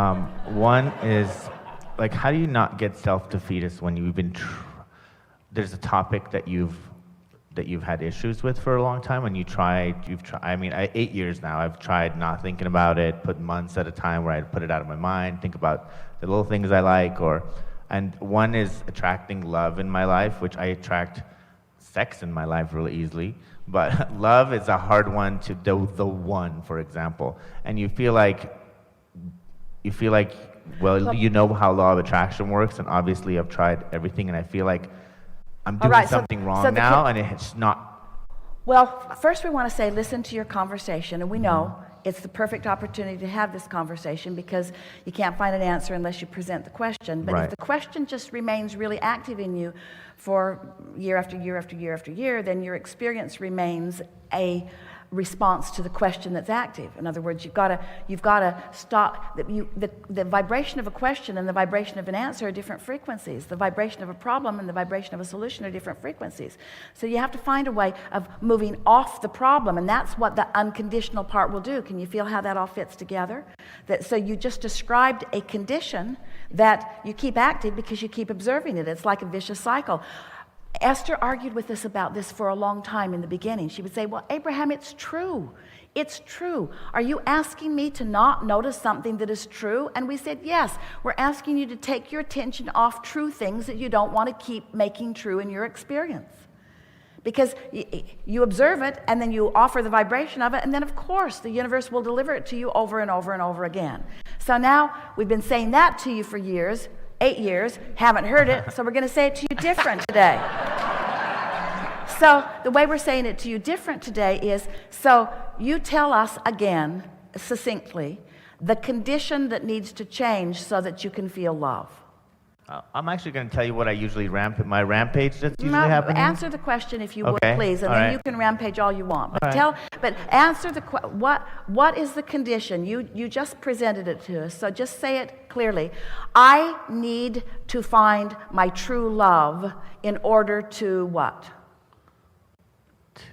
One is, like, how do you not get self-defeatist when you've been, there's a topic that you've had issues with for a long time, and you've tried, I mean, 8 years now, I've tried not thinking about it, put months at a time where I'd put it out of my mind, think about the little things I like, and one is attracting love in my life, which I attract sex in my life really easily, but love is a hard one to do, the one, for example, and you feel like, well, you know how law of attraction works, and obviously I've tried everything, and I feel like I'm doing something wrong now, and it's not. Well, first we want to say, listen to your conversation, and we know it's the perfect opportunity to have this conversation because you can't find an answer unless you present the question. But if the question just remains really active in you for year after year after year after year, then your experience remains a response to the question that's active. In other words, you've got to stop. The vibration of a question and the vibration of an answer are different frequencies. The vibration of a problem and the vibration of a solution are different frequencies. So you have to find a way of moving off the problem, and that's what the unconditional part will do. Can you feel how that all fits together? So you just described a condition that you keep active because you keep observing it. It's like a vicious cycle. Esther argued with us about this for a long time in the beginning. She would say, well, Abraham, it's true. It's true. Are you asking me to not notice something that is true? And we said, yes. We're asking you to take your attention off true things that you don't want to keep making true in your experience. Because you observe it, and then you offer the vibration of it, and then, of course, the universe will deliver it to you over and over and over again. So now we've been saying that to you for years. 8 years, haven't heard it, so we're going to say it to you different today. So the way we're saying it to you different today is, so you tell us again, succinctly, the condition that needs to change so that you can feel love. I'm actually going to tell you what I usually my rampage that's usually happening. Answer the question if you would, please, and then you can rampage all you want. But answer what is the condition? You just presented it to us, so just say it clearly. I need to find my true love in order to what?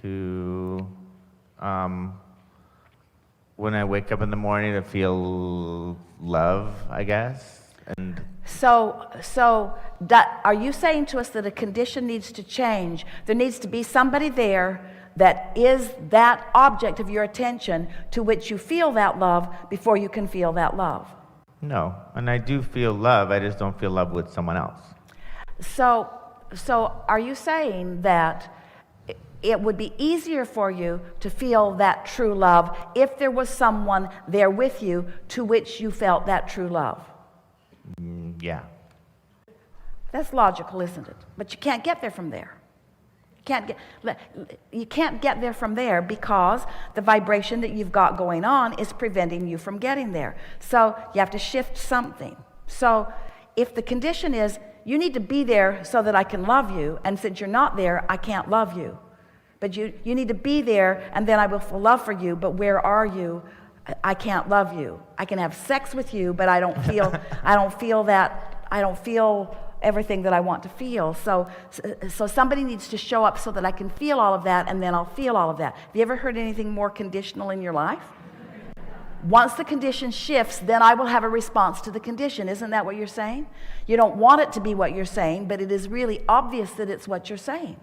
To when I wake up in the morning to feel love, I guess. And so are you saying to us that a condition needs to change? There needs to be somebody there that is that object of your attention to which you feel that love before you can feel that love. No, and I do feel love, I just don't feel love with someone else. So are you saying that it would be easier for you to feel that true love if there was someone there with you to which you felt that true love? Yeah. That's logical, isn't it? But you can't get there from there. You can't get there from there because the vibration that you've got going on is preventing you from getting there. So you have to shift something. So if the condition is, you need to be there so that I can love you, and since you're not there, I can't love you. But you need to be there, and then I will feel love for you, but where are you? I can't love you. I can have sex with you, but I don't feel everything that I want to feel. So somebody needs to show up so that I can feel all of that, and then I'll feel all of that. Have you ever heard anything more conditional in your life? Once the condition shifts, then I will have a response to the condition. Isn't that what you're saying? You don't want it to be what you're saying, but it is really obvious that it's what you're saying.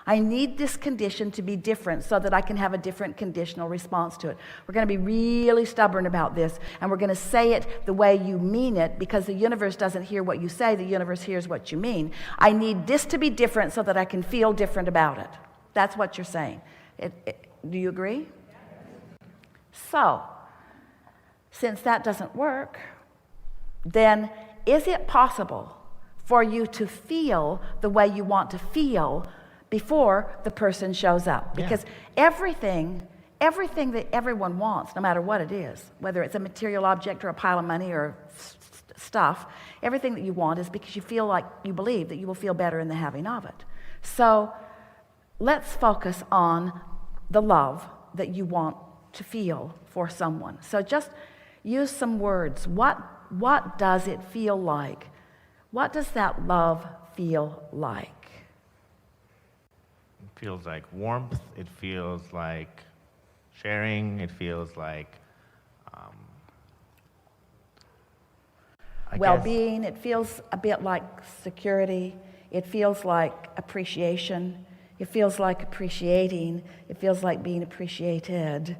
I need this condition to be different so that I can have a different conditional response to it. We're going to be really stubborn about this, and we're going to say it the way you mean it, because the universe doesn't hear what you say, the universe hears what you mean. I need this to be different so that I can feel different about it. That's what you're saying. Do you agree? So, since that doesn't work, then is it possible for you to feel the way you want to feel before the person shows up? Because everything that everyone wants, no matter what it is, whether it's a material object or a pile of money or stuff, everything that you want is because you feel like, you believe that you will feel better in the having of it. So let's focus on the love that you want to feel for someone. So just use some words. What does it feel like? What does that love feel like? Feels like warmth, it feels like sharing, it feels like well-being. It feels a bit like security. It feels like appreciation. It feels like appreciating. It feels like being appreciated.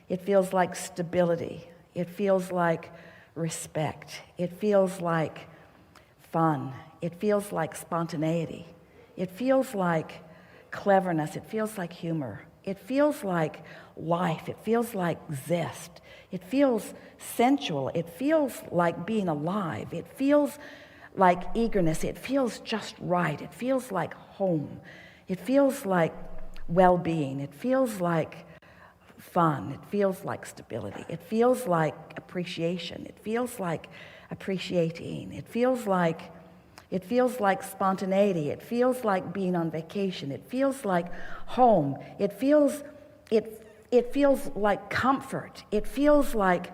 It feels like stability. It feels like respect. It feels like fun. It feels like spontaneity. It feels like cleverness. It feels like humor. It feels like life. It feels like zest. It feels sensual. It feels like being alive. It feels like eagerness. It feels just right. It feels like home. It feels like well-being. It feels like fun. It feels like stability. It feels like appreciation. It feels like appreciating. It feels like spontaneity. It feels like being on vacation. It feels like home. It feels like comfort. It feels like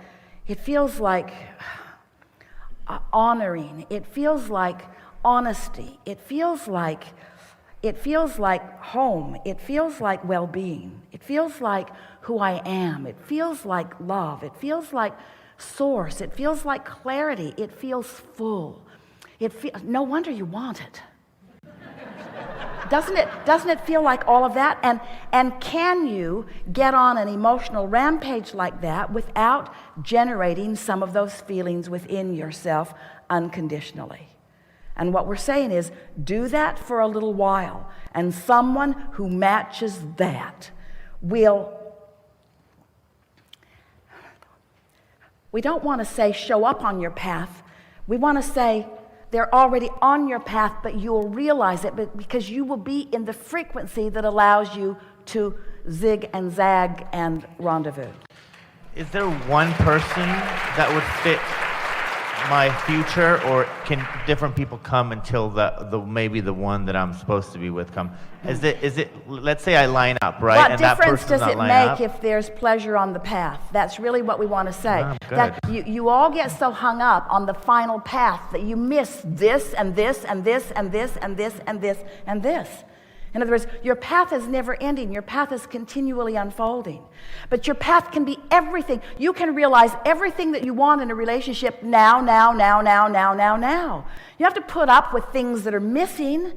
honoring. It feels like honesty. It feels like home. It feels like well-being. It feels like who I am. It feels like love. It feels like source. It feels like clarity. It feels full. No wonder you want it. Doesn't it feel like all of that? And can you get on an emotional rampage like that without generating some of those feelings within yourself unconditionally? And what we're saying is, do that for a little while, and someone who matches that will. We don't want to say show up on your path. We want to say they're already on your path, but you will realize it because you will be in the frequency that allows you to zig and zag and rendezvous. Is there one person that would fit my future, or can different people come until maybe the one that I'm supposed to be with come? Is it? Let's say I line up, right? What and difference that does not it line make up? if there's pleasure on the path? That's really what we want to say. Oh, good. That you all get so hung up on the final path that you miss this and this and this and this and this and this and this. In other words, your path is never ending. Your path is continually unfolding. But your path can be everything. You can realize everything that you want in a relationship now. You have to put up with things that are missing,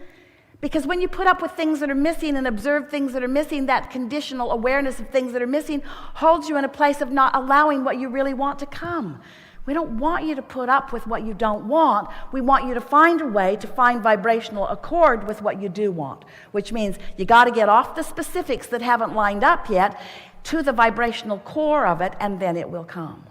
because when you put up with things that are missing and observe things that are missing, that conditional awareness of things that are missing holds you in a place of not allowing what you really want to come. We don't want you to put up with what you don't want. We want you to find a way to find vibrational accord with what you do want, which means you got to get off the specifics that haven't lined up yet to the vibrational core of it, and then it will come.